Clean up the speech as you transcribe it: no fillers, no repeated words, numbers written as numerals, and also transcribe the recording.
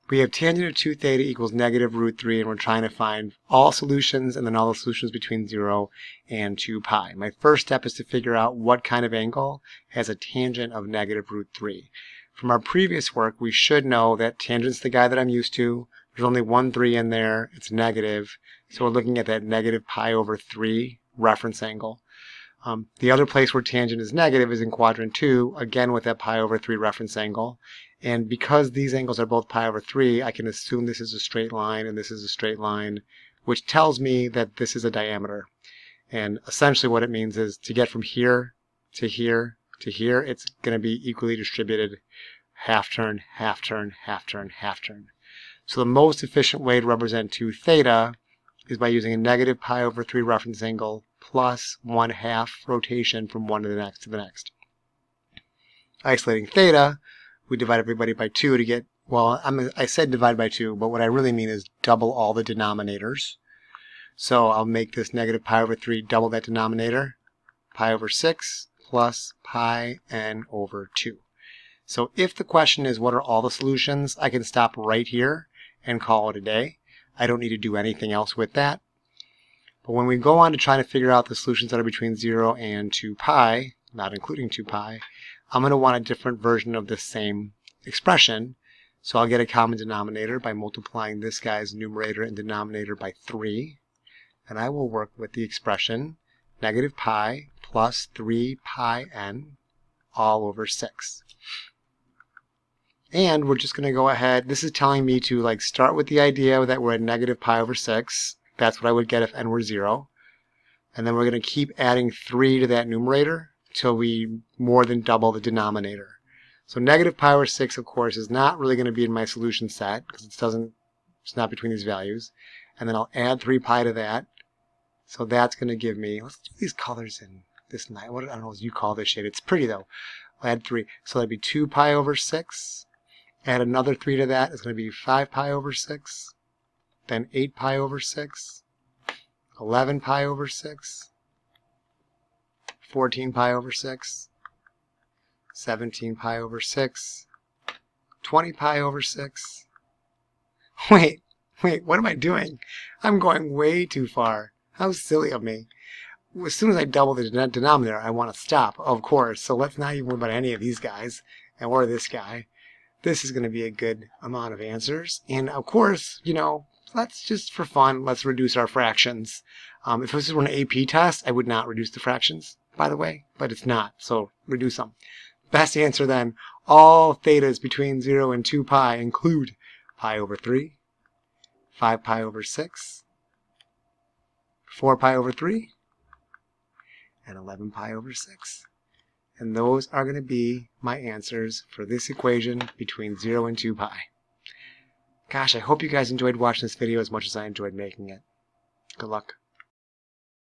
We have tangent of 2 theta equals negative root 3, and we're trying to find all solutions and then all the solutions between 0 and 2 pi. My first step is to figure out what kind of angle has a tangent of negative root 3. From our previous work, we should know that tangent's the guy that I'm used to. There's only 1 3 in there. It's negative. So we're looking at that negative pi over 3 reference angle. The other place where tangent is negative is in quadrant 2, again with that pi over 3 reference angle. And because these angles are both pi over 3, I can assume this is a straight line and this is a straight line, which tells me that this is a diameter. And essentially what it means is to get from here to here to here, it's going to be equally distributed, half turn, half turn, half turn, half turn. So the most efficient way to represent 2 theta is by using a negative pi over 3 reference angle plus 1/2 rotation from one to the next to the next. Isolating theta, we divide everybody by 2 to get, well, I said divide by 2, but what I really mean is double all the denominators. So I'll make this negative pi over 3 double that denominator, pi over 6 plus pi n over 2. So if the question is what are all the solutions, I can stop right here and call it a day. I don't need to do anything else with that. But when we go on to try to figure out the solutions that are between 0 and 2 pi, not including 2 pi, I'm going to want a different version of the same expression. So I'll get a common denominator by multiplying this guy's numerator and denominator by 3. And I will work with the expression negative pi plus 3 pi n all over 6. And we're just going to go ahead. This is telling me to start with the idea that we're at negative pi over 6. That's what I would get if n were 0. And then we're going to keep adding 3 to that numerator until we more than double the denominator. So negative pi over 6, of course, is not really going to be in my solution set because it's not between these values. And then I'll add 3 pi to that. So that's going to give me, let's do these colors in this night. I don't know what you call this shade. It's pretty though. I'll add 3. So that'd be 2 pi over 6. Add another 3 to that. It's going to be 5 pi over 6. Then 8 pi over 6, 11 pi over 6, 14 pi over 6, 17 pi over 6, 20 pi over 6. Wait, what am I doing? I'm going way too far. How silly of me. As soon as I double the denominator, I want to stop, of course. So let's not even worry about any of these guys, or this guy. This is going to be a good amount of answers. And of course, let's just for fun, let's reduce our fractions. If this were an AP test, I would not reduce the fractions, by the way, but it's not, so reduce them. Best answer then, all thetas between 0 and 2 pi include pi over 3, 5 pi over 6, 4 pi over 3, and 11 pi over 6. And those are going to be my answers for this equation between 0 and 2 pi. Gosh, I hope you guys enjoyed watching this video as much as I enjoyed making it. Good luck.